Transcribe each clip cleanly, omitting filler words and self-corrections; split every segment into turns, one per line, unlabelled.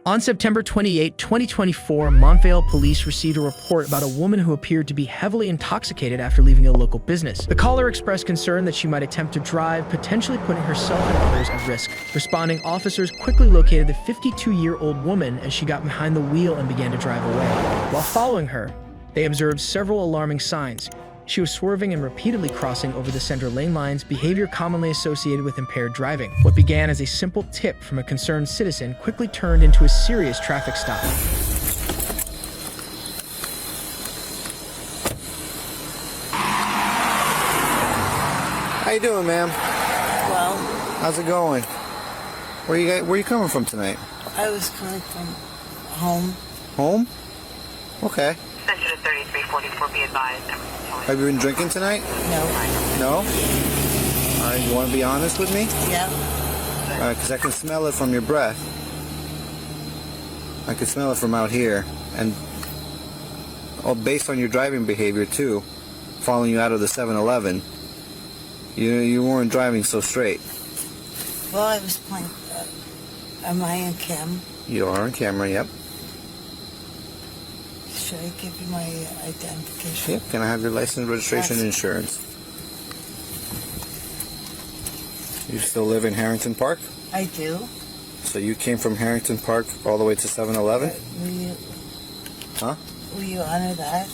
On September 28, 2024, Montvale police received a report about a woman who appeared to be heavily intoxicated after leaving a local business. The caller expressed concern that she might attempt to drive, potentially putting herself and others at risk. Responding officers quickly located the 52-year-old woman as she got behind the wheel and began to drive away. While following her, they observed several alarming signs. She was swerving and repeatedly crossing over the center lane lines, behavior commonly associated with impaired driving. What began as a simple tip from a concerned citizen quickly turned into a serious traffic stop.
How you doing, ma'am?
Well,
How's it going? Where you coming from tonight?
I was coming from home.
Home? Okay.
Center to 3344, be advised.
Have you been drinking tonight?
No.
No? You want to be honest with me?
Yeah.
Because I can smell it from your breath. I can smell it from out here. And based on your driving behavior, too, following you out of the 7-Eleven, you weren't driving so straight.
Well, I was playing. Am I on cam?
You are on camera, yep.
Should I give you my identification?
Yep. Can I have your license, registration, and insurance? You still live in Harrington Park?
I do.
So you came from Harrington Park all the way to 7-Eleven?
Will you honor that?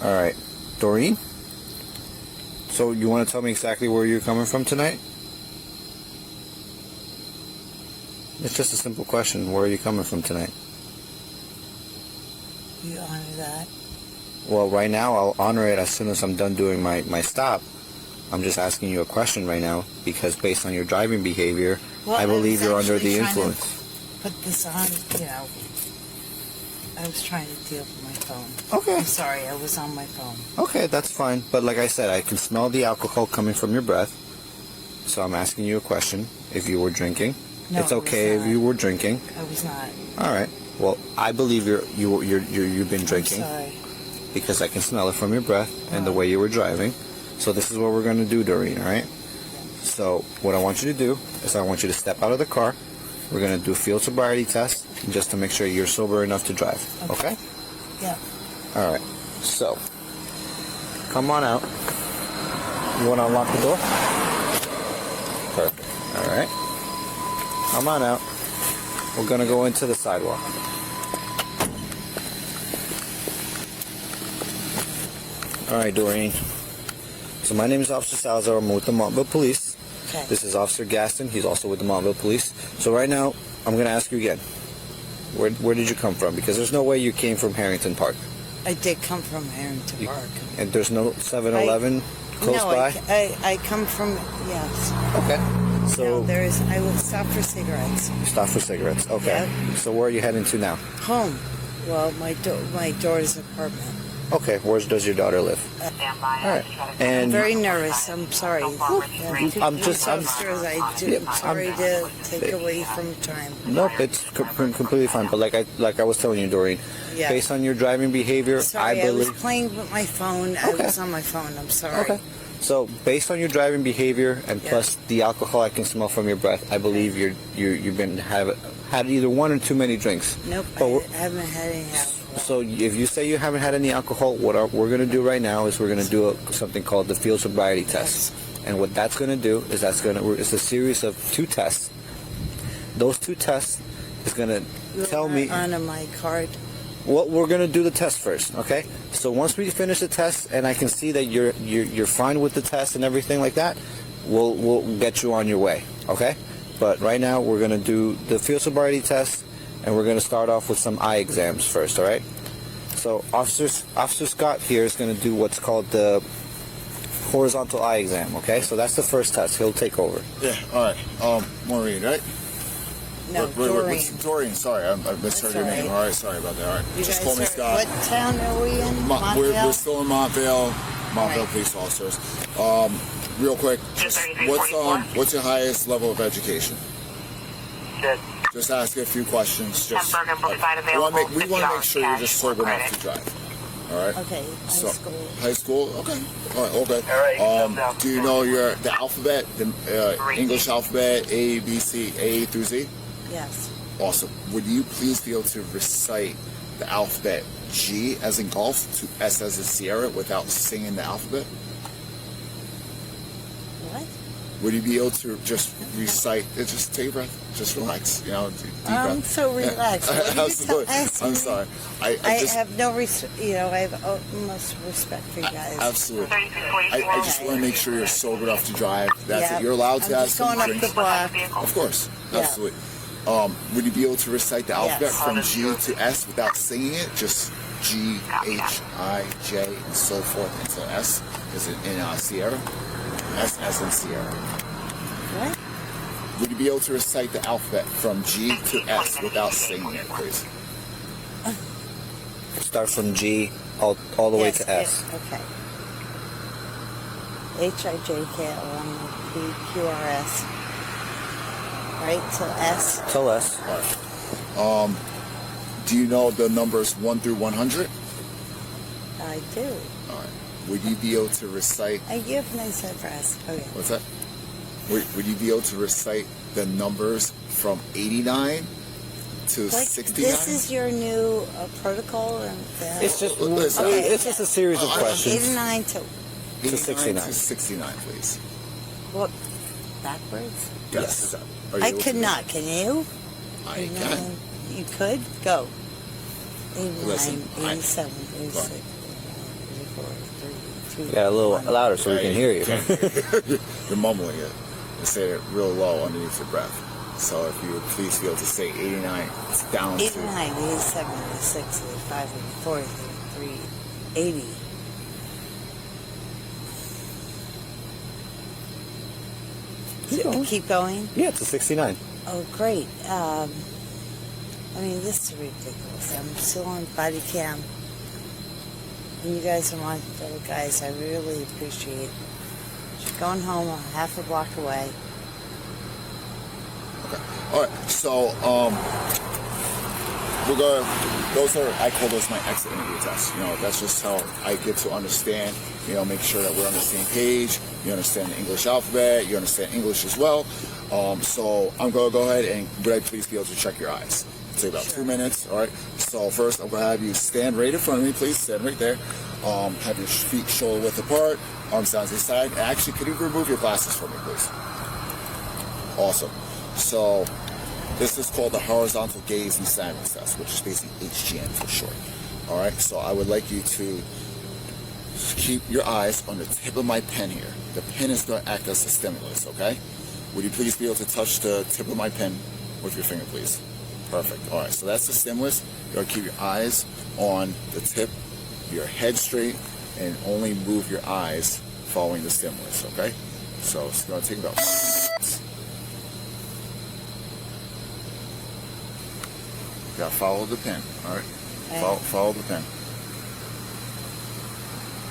All right. Doreen? So you want to tell me exactly where you're coming from tonight? It's just a simple question. Where are you coming from tonight?
Will you honor that?
Well, right now I'll honor it as soon as I'm done doing my stop. I'm just asking you a question right now because based on your driving behavior,
Well,
I believe you're under the
trying to
influence.
Put this on, I was trying to deal with my phone.
Okay.
I'm sorry, I was on my phone.
Okay, that's fine. But like I said, I can smell the alcohol coming from your breath. So I'm asking you a question. If you were drinking,
No,
it's
I was
okay if
not.
you were drinking.
I was not.
All right. Well, I believe you've been drinking
I'm sorry.
because I can smell it from your breath and the way you were driving. So this is what we're going to do, Doreen, all right? So what I want you to do is I want you to step out of the car. We're going to do a field sobriety test just to make sure you're sober enough to drive, okay?
Yeah.
All right. So come on out. You want to unlock the door? Perfect. All right. Come on out. We're going to go into the sidewalk. All right, Doreen. So my name is Officer Salazar. I'm with the Montville Police.
Okay.
This is Officer Gaston. He's also with the Montville Police. So right now, I'm going to ask you again. Where did you come from? Because there's no way you came from Harrington Park.
I did come from Harrington Park.
And there's no 7-Eleven close by?
I come from, yes.
Okay. So
No, there is, I will stop for cigarettes.
stop for cigarettes. Okay.
Yeah.
So where are you heading to now?
Home. Well, my daughter's apartment.
Okay. Where does your daughter live?
Stand by.
All right.
I'm
And
very nervous. I'm sorry.
I'm
Officers, I'm sorry to take away from time.
nope, it's completely fine. But like I was telling you, Doreen,
Yeah.
based on your driving behavior,
Sorry,
I believe.
was playing with my phone. I
Okay.
was on my phone. I'm sorry.
Okay. So based on your driving behavior and plus the alcohol I can smell from your breath, I believe you've been had either one or too many drinks.
Nope,
But
I haven't had any alcohol.
so if you say you haven't had any alcohol, what we're going to do right now is we're going to do something called the field sobriety test. And what that's going to do is it's a series of 2 tests. Those 2 tests is going to tell me.
On my card.
Well, we're going to do the test first, okay? So once we finish the test and I can see that you're fine with the test and everything like that, we'll get you on your way, okay? But right now we're going to do the field sobriety test and we're going to start off with some eye exams first, all right? So Officer Scott here is going to do what's called the horizontal eye exam, okay? So that's the first test. He'll take over.
Yeah, all right. Maureen, right?
No, Doreen.
Doreen, sorry, I misheard your
That's
name.
all
All right, sorry about that. All right,
You
just
guys
call me
are,
Scott.
what town are we in?
We're
Montvale?
still in Montvale
Right.
police officers. Real quick, what's your highest level of education?
Good.
Just ask you a few questions. Just
Hamburger, book side
we want
available,
to make sure you're
$50
just sober enough
credit.
to drive. All right.
Okay, high school.
High school. Okay. All right. Okay.
All right,
Do you know the alphabet, the English alphabet, A, B, C, A through Z?
Yes.
Awesome. Would you please be able to recite the alphabet G as in golf to S as in Sierra without singing the alphabet?
What?
Would you be able to just recite? Just take a breath. Just relax. You know, deep breath.
I'm so relaxed. What are you
Absolutely.
asking
I'm
me?
sorry.
I
just,
have no respect. You know, I have utmost respect for you guys.
absolutely. I just want to make sure you're sober enough to drive. That's
Yeah.
it. You're allowed to
I'm
have
just
some
going up
drinks.
the block.
Of course.
Yeah.
Absolutely. Would you be able to recite the alphabet
Yes.
from G to S without singing it? Just G, H, I, J, and so forth until S is in Sierra. S as in Sierra.
What?
Would you be able to recite the alphabet from G to S without singing it, please?
Start from G all the way to S.
Okay. HIJKLMPQRS. Right till S.
Till S.
All right. Do you know the numbers 1 through 100?
I do.
All right. Would you be able to recite?
I give nice address. Okay.
What's that? Would you be able to recite the numbers from 89 to
Like
69?
this is your new protocol, and
It's just
Listen,
it's just a series of questions.
89 to
89
69.
to 69, please.
what? Backwards?
Yes. Are you
I
able
could
to-
not. Can you?
I can.
You could go. 89,
Listen,
87, 86, 84, 33.
You got a little louder so we can hear you.
You're mumbling it. You say it real low underneath your breath. So if you would please be able to say 89, it's down
89, 87, 86, 85, 84, 83, 80. Keep going?
Yeah, to 69.
Oh, great. I mean, this is ridiculous. I'm still on body cam. And you guys are my fellow guys. I really appreciate it. She's going home a half a block away.
Okay. All right. So we're gonna. I call those my exit interview tests. You know, that's just how I get to understand. You know, make sure that we're on the same page. You understand the English alphabet. You understand English as well. So I'm gonna go ahead and would I please be able to check your eyes? It'll take about 2 minutes. All right. So first, I'm gonna have you stand right in front of me, please. Stand right there. Have your feet shoulder width apart, arms down to the side. Actually, could you remove your glasses for me, please? Awesome. So this is called the horizontal gaze insanity test, which is basically HGN for short. All right. So I would like you to keep your eyes on the tip of my pen here. The pen is going to act as a stimulus. Okay. Would you please be able to touch the tip of my pen with your finger, please? Perfect. All right. So that's the stimulus. You got to keep your eyes on the tip, your head straight, and only move your eyes following the stimulus. Okay. So it's going to take about. You got to follow the pen. All right. Follow the pen.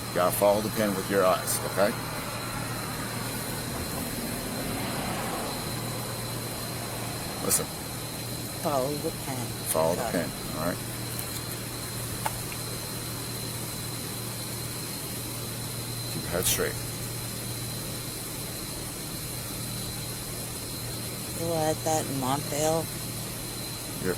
You got to follow the pen with your eyes. Okay. Listen.
Follow the pen.
Follow the
Got
pen.
it.
All right. Keep your head straight.
We'll add that in Montvale.
You're,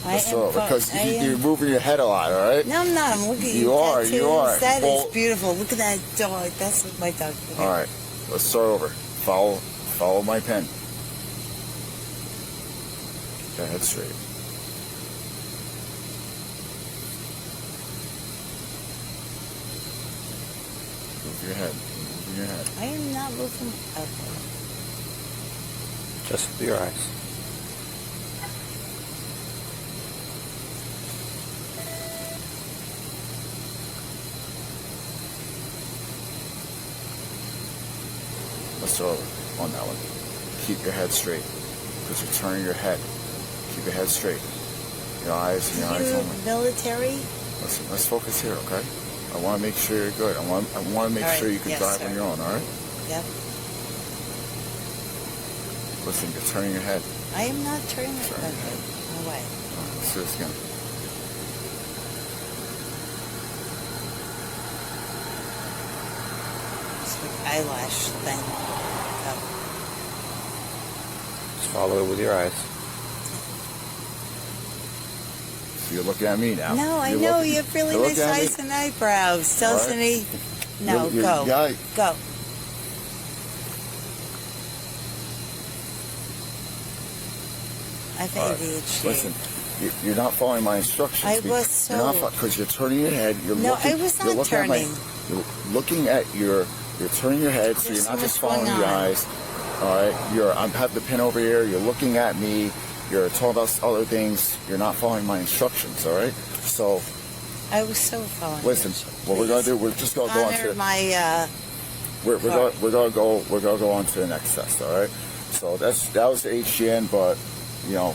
I am
because
I
you're
am-
moving your head a lot. All right.
No, I'm not. I'm looking at
You are, you
tattoos.
are.
That
Well-
is beautiful. Look at that dog. That's what my dog.
All right. Let's start over. Follow my pen. Keep your head straight. Move your head. Move your head.
I am not moving. Okay.
Just with your eyes.
Let's throw on that one. Keep your head straight. Because you're turning your head. Keep your head straight. Your eyes and your eyes
You
only.
military?
Listen, let's focus here, okay? I want to make sure you're good. I want to make
All right.
sure you can
Yes,
drive
sir.
on your own, all right?
Yep.
Listen, you're turning your head.
I am not turning.
Turn.
Okay. No way.
All right, let's do this again.
eyelash thing.
Just follow it with your eyes.
So you're looking at me now.
No, I
You're
know
looking-
you have really
you're
nice
looking at me?
eyes and eyebrows. Tell
All right.
Cindy. No,
You're-
go.
yeah,
Go. I have
All right.
ADHD.
Listen, you're not following my instructions.
I was
You're not
so-
because you're turning your head. You're
No,
looking,
I was
you're
not
looking at my-
turning.
you're looking at your. You're turning your head, so
There's
you're not
so
just
much
following
going
the
on.
eyes. All right. I have the pen over here. You're looking at me. You're talking about other things. You're not following my instructions. All right. So
I was so following.
listen. What we're gonna do? We're just gonna go on
Honor
to.
my.
We're gonna go on to the next test. All right. So that was the HGN, but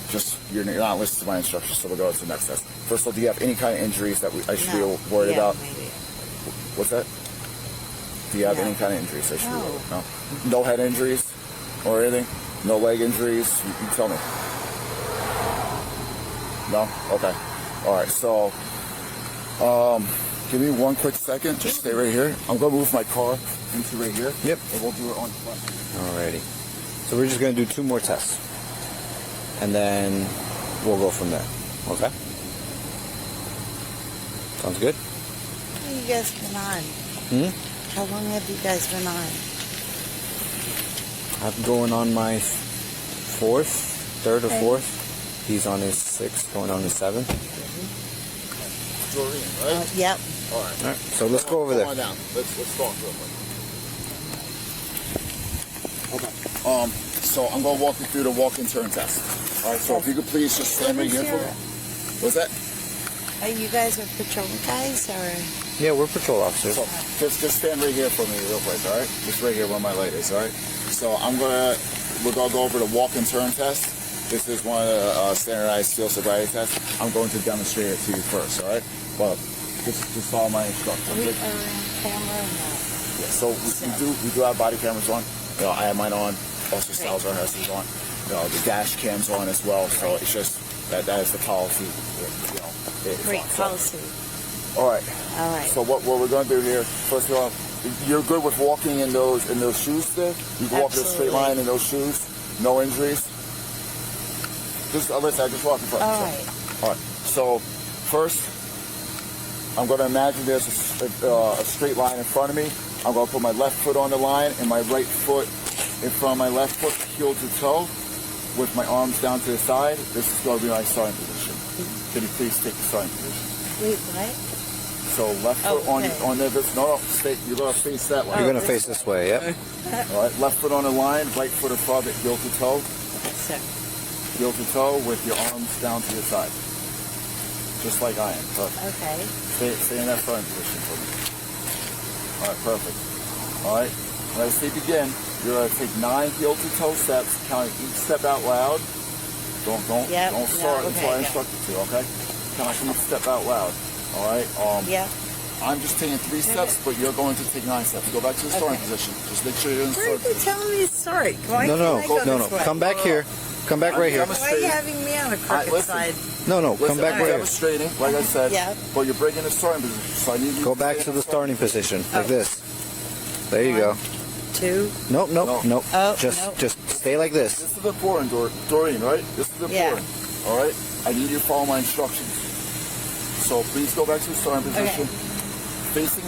just you're not listening to my instructions. So we'll go on to the next test. First of all, do you have any kind of injuries that I should be worried about?
Maybe.
What's that? Do you have
No.
any kind of injuries I should be
No.
worried about? No head injuries or anything? No leg injuries? You tell me. No? Okay. All right. So, give me one quick second. Just stay right here. I'm gonna move my car into right here.
Yep.
And we'll do it on front.
Alrighty. So we're just going to do 2 more tests. And then we'll go from there. Okay? Sounds good?
How long have you guys been on? How long have you guys been on?
I'm going on my 3rd or 4th. He's on his 6th, going on his 7th.
Doreen, right?
Yep.
All right.
Alright, so let's go over
Come
there.
on down. Let's talk real quick. Okay. So I'm gonna walk you through the walk-in turn test. All right. So if you could please just stand right here for me. What's that?
Are you guys are patrol guys or?
Yeah, we're patrol officers.
So just stand right here for me real quick. All right. Just right here where my light is. All right. So we're gonna go over the walk-in turn test. This is one of the standardized field sobriety tests. I'm going to demonstrate it to you first. All right. Well, just follow my instructions.
Are we on camera or not?
Yeah, so we do have body cameras on. I have mine on. Also, Salazar has his on. The dash cam's on as well. So it's just that is the policy. It's
Great
on. So,
policy.
all right.
All right.
So what we're going to do here? First of all, you're good with walking in those shoes there. You can walk in a straight
Absolutely.
line in those shoes. No injuries. Just listen. I just walk in front.
All
So-
right.
All right. So first, I'm going to imagine there's a straight line in front of me. I'm going to put my left foot on the line and my right foot in front of my left foot, heel to toe, with my arms down to the side. This is going to be my starting position. Can you please take the starting position?
Wait, what?
So left foot
Okay.
on there. You're going to face that way.
You're going to face this way, yep.
All right. Left foot on the line, right foot in front of it, heel to toe.
So,
Heel to toe with your arms down to your side. Just like I am. Perfect.
okay.
Stay in that starting position for me. All right, perfect. All right, when I say begin, you're going to take 9 heel-to-toe steps, counting each step out loud. Don't
Yep,
start
no,
until I
okay,
instruct you to, okay? Count each step out loud. All right.
Yeah.
I'm just taking 3 steps, but you're going to take 9 steps. Go back to the starting
Okay.
position. Just make sure you're in the
Where are
starting
you
position.
telling me a story? Why
No,
can't I go
no.
this way?
Come back here. Come back right here.
I'm
Why are you having me on a crooked
listen.
side?
No,
Listen,
come back
I'm
right here.
demonstrating, like I said,
Yeah.
but you're breaking the starting position. So I need you
Go
to
back
stay
to
in
the starting position, like this. There you go.
2.
Nope.
Oh,
Just
nope.
stay like this.
This is important, Doreen, right? This is
Yeah.
important. All right? I need you to follow my instructions. So please go back to the starting position. Facing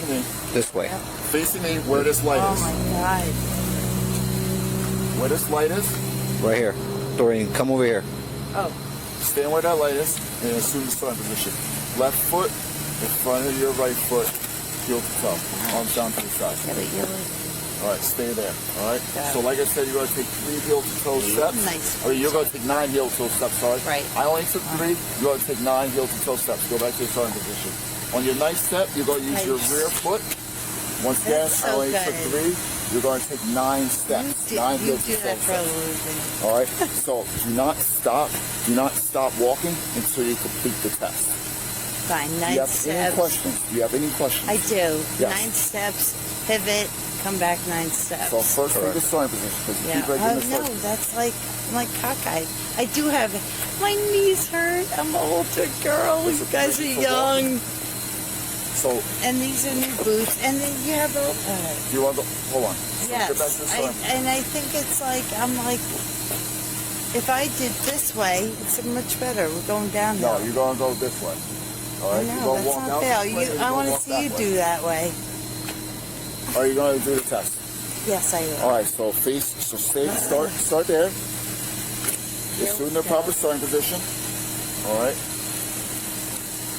me,
This way.
facing me where this light
Oh
is.
my God.
Where this light is,
Right here. Doreen, come over here.
Oh,
stand where that light is, and assume the starting position. Left foot in front of your right foot, heel to toe. Arms down to the side.
yeah, but you're
All right, stay there. All right?
Got it.
So like I said, you're going to take 3 heel-to-toe steps.
Nice.
Or you're going to take 9 heel-to-toe steps, sorry.
Right.
I only took 3. You're going to take 9 heel-to-toe steps. Go back to your starting position. On your ninth step, you're going to use your
Nice.
rear foot. Once again,
That's
I
so
only took
good.
3. You're going to take 9 steps. 9
you do
heel-to-toe
that for a
steps.
living.
All right? So do not stop. Do not stop walking until you complete the test.
Fine,
Do
9
you have
steps.
any questions? Do you have any questions?
I do.
Yes.
9 steps, pivot, come back 9 steps.
So first take the starting position because you
Yeah.
keep breaking
Oh
the
no,
starting.
that's like I'm like cockeyed. I do have my knees hurt. I'm an older girl. You guys are young.
So,
And these are new boots, and then you have the.
do you want to hold on? So
Yes,
get back to the store.
and I think it's like I'm like, if I did this way, it's much better. We're going downhill.
No, you're gonna go this way. All right, you're
No,
gonna
that's
walk
not
out
fair.
this way,
You,
and
I
you're
want
gonna
to
walk
see
that
you
way.
do that way.
Are you gonna do the test?
Yes, I will.
All right, so start there. Assume the proper starting position. All right.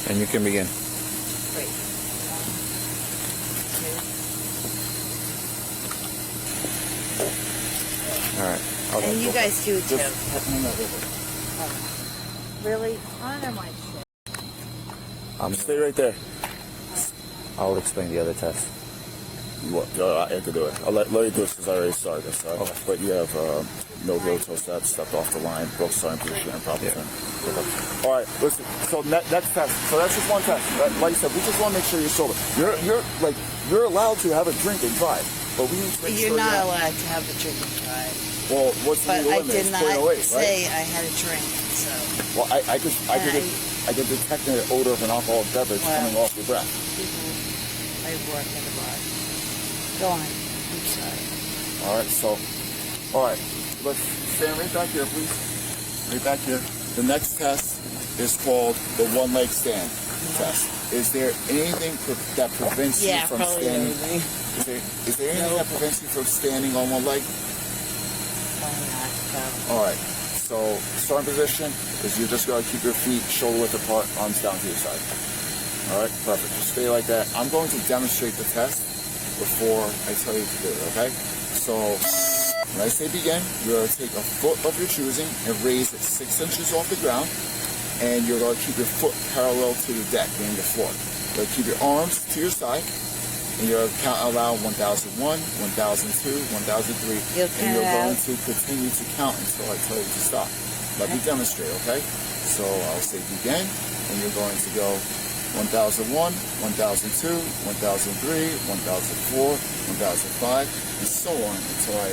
And you can begin.
Great.
All right.
And you guys do it too.
Just hang that over.
Really? Honor my shit.
Stay right there.
I'll explain the other test.
I have to do it. I'll let you do it because I already started this. Right? Okay. But you have no go toe steps, stepped off the line, broke starting position, and proper turn. Okay. All right, listen. So next test. So that's just one test. Like I said, we just want to make sure you're sober. You're allowed to have a drink and drive, but we need to make
You're
sure
not allowed to have a drink and drive.
Well, what's the
But
legal
I
limit?
did
It's
not
0.08,
say
right?
I had a drink, so.
Well, I could detect the odor of an alcoholic beverage
Wow.
coming off your breath.
I work at a bar. Go on. I'm sorry.
All right, let's stand right back here, please. Right back here. The next test is called the one leg stand test. Is there anything that prevents you
Yeah,
from
probably
standing?
everything.
Is there anything that prevents you from standing on one leg?
Why not? Go.
All right. So starting position is you're just going to keep your feet shoulder width apart, arms down to your side. All right, perfect. Just stay like that. I'm going to demonstrate the test before I tell you to do it, okay? So when I say begin, you're going to take a foot of your choosing and raise it 6 inches off the ground, and you're going to keep your foot parallel to the deck, meaning the floor. You're going to keep your arms to your side, and you're going to count out loud 1001, 1002, 1003,
You'll
and you're
count
going to continue to count until I tell you to stop. Let me demonstrate, okay? So I'll say begin, and you're going to go 1001, 1002, 1003, 1004, 1005, and so on until I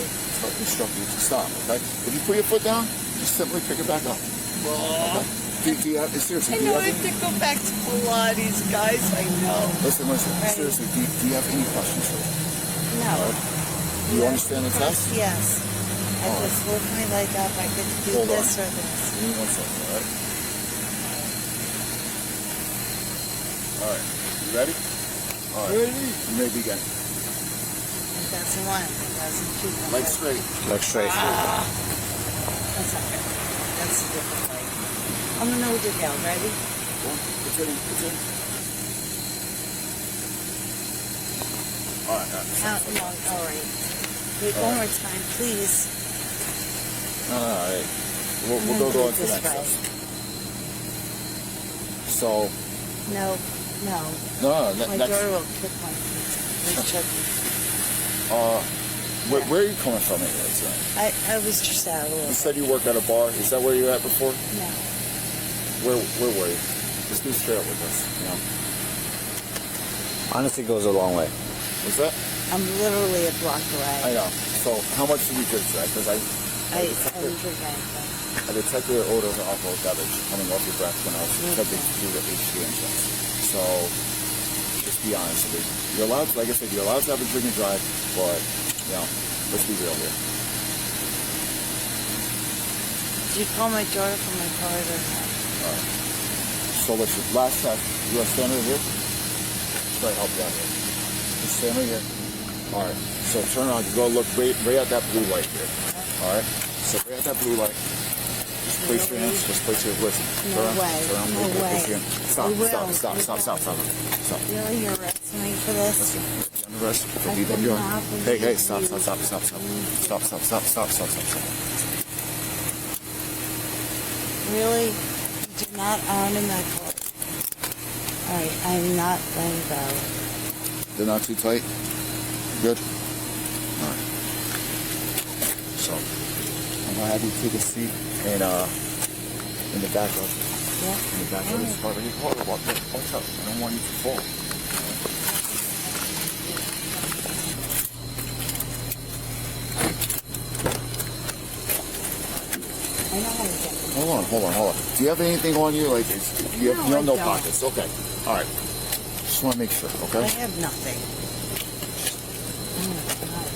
instruct you to stop, okay? If you put your foot down, just simply pick it back up. Okay? Do you have, seriously,
I
do you
know
have
I have to go back to Pilates, guys. I know.
listen,
Right.
seriously, do you have any questions for me?
No.
Do you understand the test?
Yes. I just lift my leg up. I could do
Hold on.
this or this.
Give me 1 second, all right? All right, you ready? All right, you may begin.
1001, 1002.
Legs straight.
Legs straight.
That's not good. That's a different leg. I'm going to know the down. Ready?
Continue. All right.
Count along. All right. Wait, one more time, please.
All right. We'll
I'm
go
gonna do
on to the
this
next
way.
test. So,
No.
no,
My
next.
daughter will kick my feet. Please check me.
Where are you coming from anyway tonight?
I was just out a
You
little.
said you work at a bar. Is that where you were at before?
No.
Where were you? Just be straight up with us. You know.
Honestly, goes a long way.
What's that?
I'm literally a block
I
away.
know. So, how much did you drink today? Because
I didn't drink anything.
I detected the odor of an alcohol beverage coming off your breath when I was attempting to do the HDM test. So, just be honest with me. You're allowed, like I said, you're allowed to have a drink and drive, but, you know, let's be real here.
Did you call my daughter from my car or not?
Alright. So, listen, last test. You want to stand right here? Try to help you out here. Just stand right here. Alright. So, turn around. You go look right at that blue light here. Alright? So, right at that blue light. Just place your hands. Just place your listen.
No
Turn around.
way.
Turn around.
No
Place
way.
your hand. Stop.
We will.
Stop.
We
Stop.
will.
Stop.
Really? You're arresting me for this?
On the rest.
I
Leave them
could
your.
not
Hey,
believe
stop.
you. Stop. Really? You do not honor my court. Alright, I'm not letting go.
They're not too tight? Good? Alright. So, I'm gonna have you take a seat and, in the back of this car. Watch out. I don't want you to fall.
I know how to get it.
Hold on. Do you have anything on you? Like, you have
No, I
no
don't.
pockets. Okay. All right. just want to make sure,
I
okay?
have nothing. Oh my God.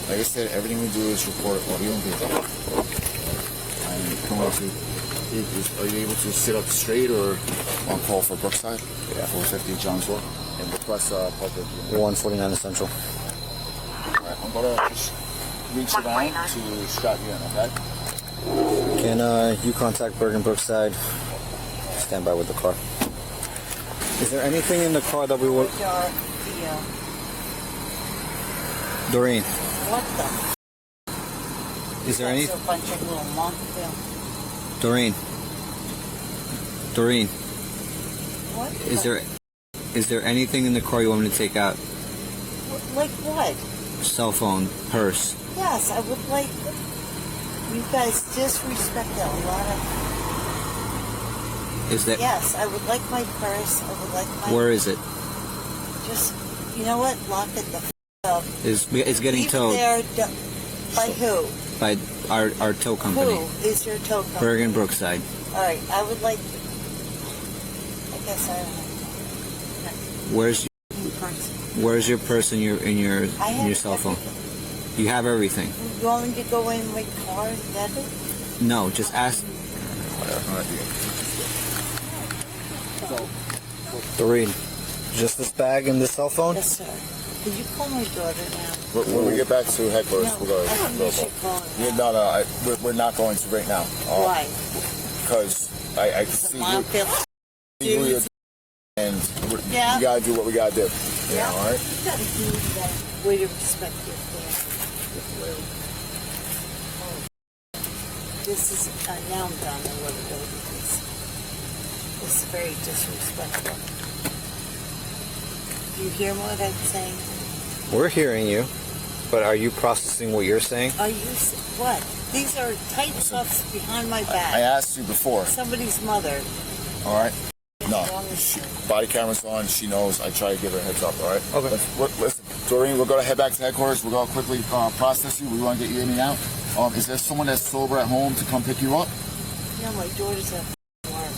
Like I said, everything we do is report audio and video. And come on to, are you able to sit up straight or on call for Brookside? Yeah. 450 Johnsville. And request public.
149 Essential.
Alright, I'm gonna just reach around to strap you in, okay?
Can you contact Bergen Brookside? Stand by with the car. Is there anything in the car that we will... Doreen,
What the?
is there any...
That's a bunch of little monkey.
Doreen,
What?
is there anything in the car you want me to take out?
Like what?
Cell phone, purse.
Yes, I would like. You guys disrespect a lot of.
Is that...
Yes, I would like my purse. I would like my.
Where is it?
Just, you know what? Lock it the up.
It's getting
Leave it
towed
there. By who?
by our tow company.
Who is your tow company?
Bergen Brookside.
All right, I would like. I guess I don't know.
Where's your purse and your
I have
cell phone?
everything.
You have everything.
You want me to go in my car and get it?
No, just ask. Doreen, just this bag and this cell phone?
Yes, sir. Could you call my daughter now?
When we get back to headquarters,
No,
we're going
I think you should call her.
Yeah, no, we're not going to right now.
Why?
Because I can see
Mom feels.
who you're and
Yeah.
we gotta do what we gotta do. Yeah, all right.
You gotta do that way to respect your family. This is, now I'm done. I want to go because this is very disrespectful. Do you hear what I'm saying?
We're hearing you, but are you processing what you're saying?
Are you, what? These are tight cuffs behind my
I
back.
asked you before.
Somebody's mother.
All right. No,
Wrong with you.
body camera's on. She knows. I try to give her a heads up. All right.
Okay.
Listen, Doreen, we're gonna head back to headquarters. We're gonna quickly process you. We want to get you in and out. Is there someone that's sober at home to come pick you up?
No, my daughter's at work.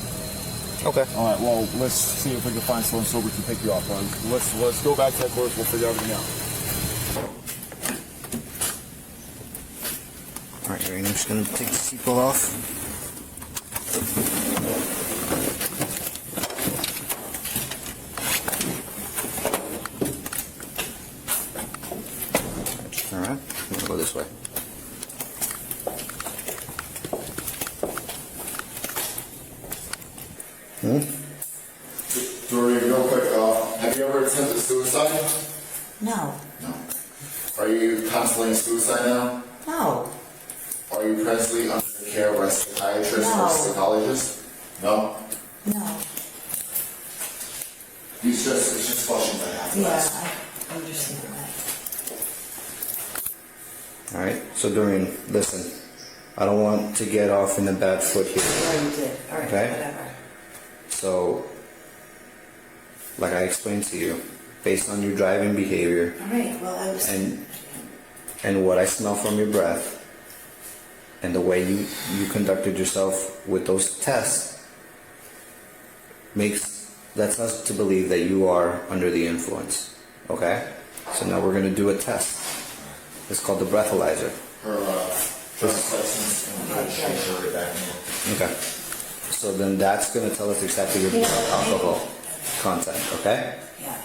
Okay.
All right. Well, let's see if we can find someone sober to pick you up. Let's go back to headquarters. We'll figure everything out.
All right, Doreen, I'm just gonna take the seatbelt off. All right, I'm gonna go this way.
Doreen, real quick. Have you ever attempted suicide?
No.
No. Are you contemplating suicide now?
No.
Are you presently under the care of a psychiatrist
No.
or psychologist? No.
No.
It's just questions I have to
Yeah,
ask.
I understand that.
All right, so Doreen, listen, I don't want to get off in a bad foot here.
Oh, you did. All right,
Okay.
whatever.
So, like I explained to you, based on your driving behavior
All right, well, I was...
and what I smell from your breath and the way you conducted yourself with those tests lets us to believe that you are under the influence. Okay? So now we're going to do a test. It's called the breathalyzer.
Her substance and her back.
Okay. So then that's going to tell us exactly your alcohol content. Okay?
Yeah.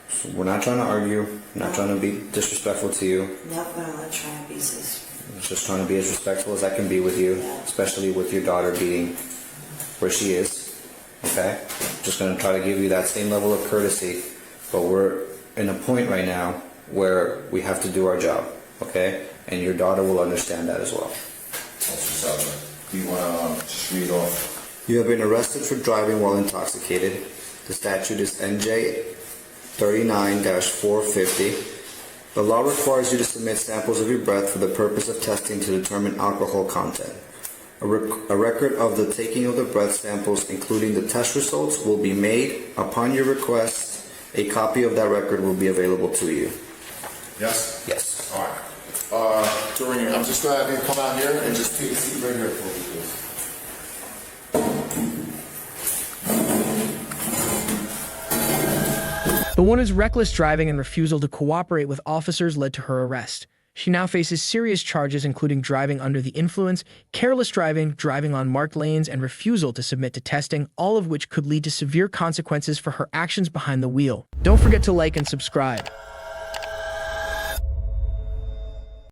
So we're not trying to argue. We're not trying to be disrespectful to you.
No, but I'm not trying to be this.
I'm just trying to be as respectful as I can be with you, especially with your daughter being where she is. Okay? Just going to try to give you that same level of courtesy, but we're in a point right now where we have to do our job. Okay? And your daughter will understand that as well.
Do you want to just read off?
You have been arrested for driving while intoxicated. The statute is NJ 39-450. The law requires you to submit samples of your breath for the purpose of testing to determine alcohol content. A record of the taking of the breath samples, including the test results, will be made. Upon your request, a copy of that record will be available to you.
Yes?
Yes.
All right. Doreen, I'm just going to have you come out here and just take a seat right here for me, please.
The woman's reckless driving and refusal to cooperate with officers led to her arrest. She now faces serious charges including driving under the influence, careless driving, driving on marked lanes, and refusal to submit to testing, all of which could lead to severe consequences for her actions behind the wheel. Don't forget to like and subscribe.